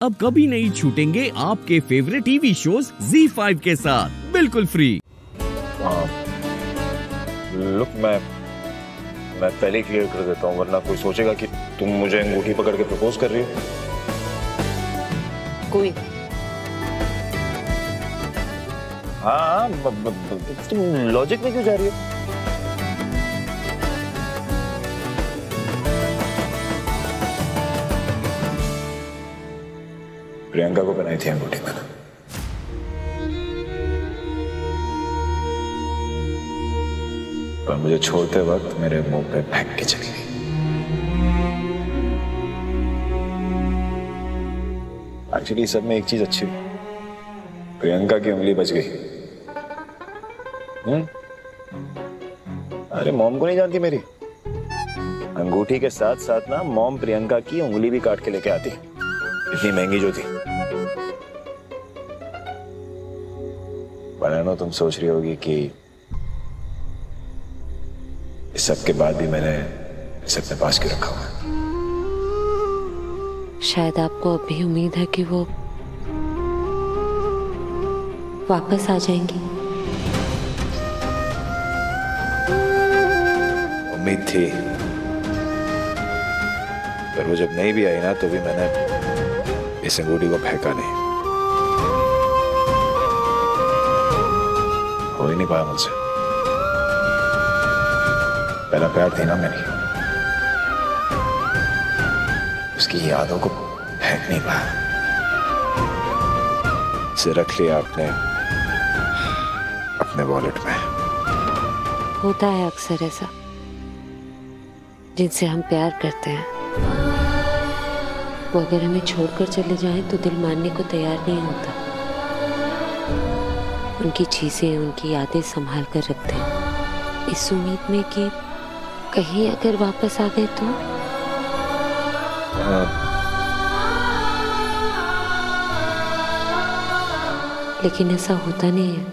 अब कभी नहीं छूटेंगे आपके फेवरेट टीवी शोज ZEE5 के साथ बिल्कुल फ्री। लुक, मैं पहले क्लियर कर देता हूँ, वरना कोई सोचेगा कि तुम मुझे अंगूठी पकड़ के प्रपोज कर रही हो। कोई हाँ, तुम लॉजिक में क्यों जा रही हो? प्रियंका को पहनाई थी अंगूठी मैंने। पर मुझे छोड़ते वक्त मेरे मुंह पे फेंक के चली गई। एक्चुअली सब में एक चीज अच्छी हुई, प्रियंका की उंगली बच गई। अरे मॉम को नहीं जानती मेरी? अंगूठी के साथ साथ ना मॉम प्रियंका की उंगली भी काट के लेके आती, इतनी महंगी जो थी। पर तुम सोच रही होगी कि इस सब के बाद भी मैंने इसे अपने पास क्यों रखा हुआ है। शायद आपको अभी उम्मीद है कि वो वापस आ जाएंगी। उम्मीद थी, पर वो जब नहीं भी आई ना तो भी मैंने इस अंगूठी को फेंका नहीं। हो ही नहीं पाया मुझसे। पहला प्यार थी ना मेरी, उसकी यादों को फेंक नहीं पाया। इसे रख लिया आपने अपने वॉलेट में। होता है अक्सर ऐसा, जिनसे हम प्यार करते हैं वो अगर हमें छोड़कर चले जाएं तो दिल मानने को तैयार नहीं होता। उनकी चीजें, उनकी यादें संभाल कर रखते हैं, इस उम्मीद में कि कहीं अगर वापस आ गए तो। लेकिन ऐसा होता नहीं है।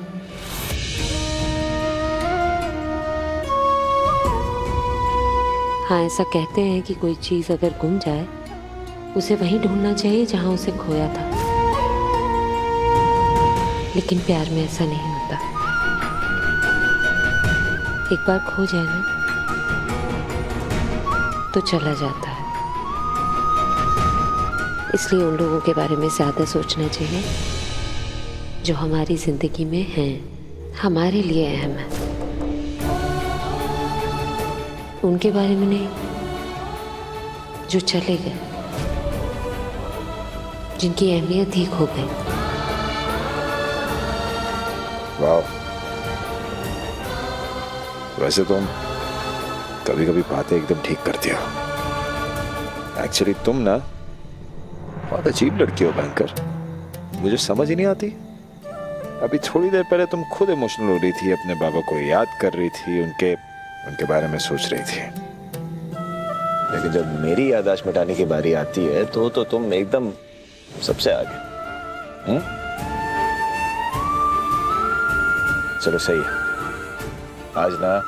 हाँ, ऐसा कहते हैं कि कोई चीज अगर गुम जाए उसे वहीं ढूंढना चाहिए जहां उसे खोया था, लेकिन प्यार में ऐसा नहीं होता। एक बार खो जाए ना तो चला जाता है। इसलिए उन लोगों के बारे में ज्यादा सोचना चाहिए जो हमारी जिंदगी में हैं, हमारे लिए अहम है। उनके बारे में नहीं जो चले गए, जिनकी अहमियत ही खो गई। वाह, वैसे तुम कभी कभी बातें एकदम ठीक करती हो। एक्चुअली तुम ना बहुत अजीब लड़की हो बैंकर, मुझे समझ ही नहीं आती। अभी थोड़ी देर पहले तुम खुद इमोशनल हो रही थी, अपने बाबा को याद कर रही थी, उनके बारे में सोच रही थी। लेकिन जब मेरी याददाश्त मिटाने की बारी आती है तो तुम एकदम सबसे आगे। चलो सही है, आज ना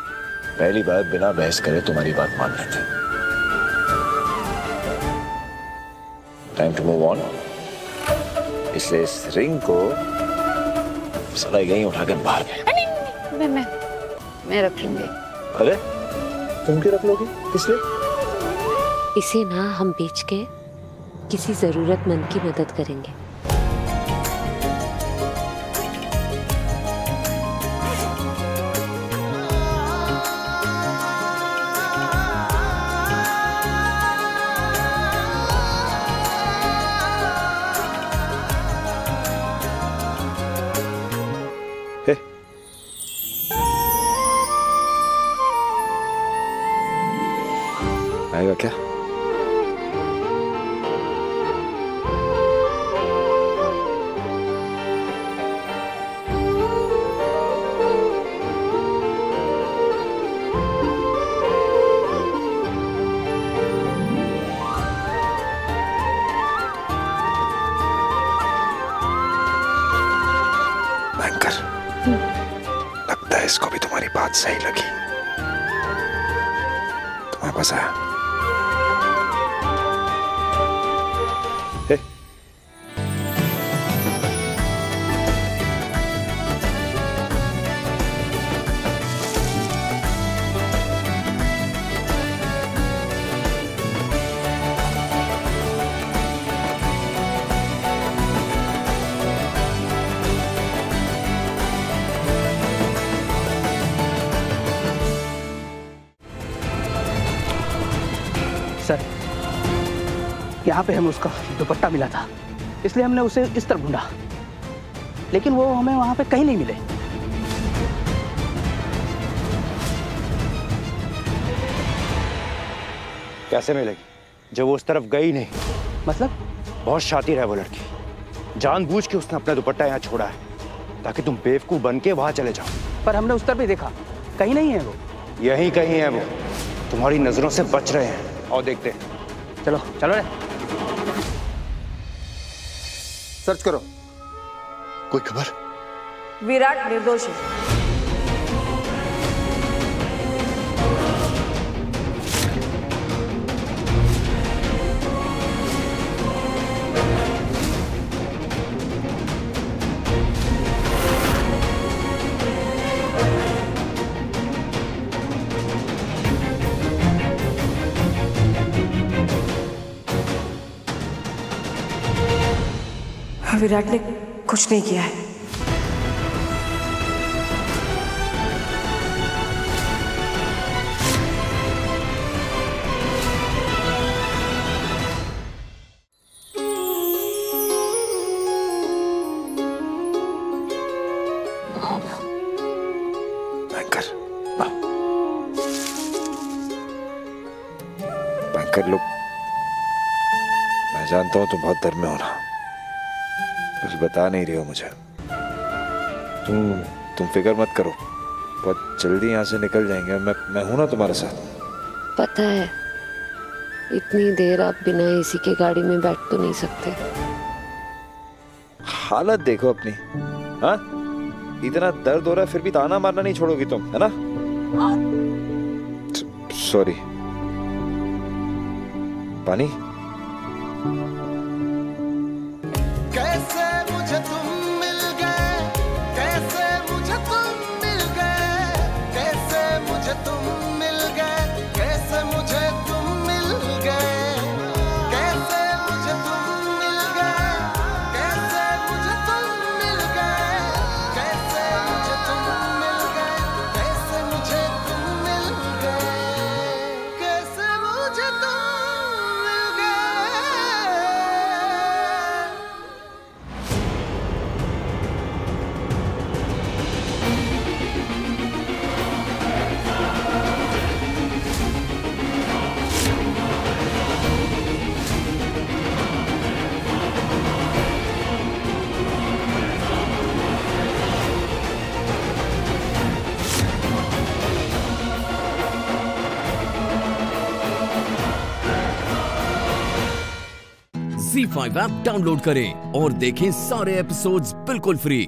पहली बार बिना बहस करे तुम्हारी बात मान लेते हैं। Time to move on. इसलिए इस रिंग को साला यहीं उठाकर बाहर गए। मैं रख लूंगी। अरे तुम क्यों रख लोगी? इसलिए इसे ना हम बेच के किसी जरूरतमंद की मदद करेंगे। आएगा क्या? बैंकर, लगता है इसको भी तुम्हारी बात सही लगी। तुम्हें पसंद है? यहाँ पे हमें उसका दुपट्टा मिला था, इसलिए हमने उसे इस तरफ ढूंढा, लेकिन वो हमें वहां पे कहीं नहीं मिले। कैसे मिलेगी जब वो उस तरफ गई नहीं? मतलब? बहुत शातिर है वो लड़की, जानबूझ के उसने अपना दुपट्टा यहाँ छोड़ा है ताकि तुम बेवकूफ बन के वहां चले जाओ। पर हमने उस तरफ भी देखा, कहीं नहीं है वो। यहीं कहीं है वो, तुम्हारी नजरों से बच रहे हैं। और देखते हैं। चलो चलो रे। सर्च करो। कोई खबर? विराट निर्दोष है। विराट ने कुछ नहीं किया है। बैंकर लोग, मैं जानता हूं तुम बहुत डर में हो ना, कुछ बता नहीं रहे हो मुझे। तुम फिक्र मत करो, बहुत जल्दी यहाँ से निकल जाएंगे। मैं हूं ना तुम्हारे साथ। पता है, इतनी देर आप बिना एसी के गाड़ी में बैठ तो नहीं सकते। हालत देखो अपनी। हाँ, इतना दर्द हो रहा है फिर भी ताना मारना नहीं छोड़ोगी तुम, है ना? सॉरी। पानी? कैसे मुझे तुम मिल गए, कैसे मुझे तुम मिल गए, कैसे मुझे तुम मिल गए, कैसे मुझे तुम मिल गए, कैसे मुझे तुम मिल गए, कैसे मुझे तुम मिल गए, कैसे मुझे तुम मिल गए, कैसे मुझे तुम मिल गए, कैसे मुझे तुम मिल गए। ZEE5 ऐप डाउनलोड करें और देखें सारे एपिसोड्स बिल्कुल फ्री।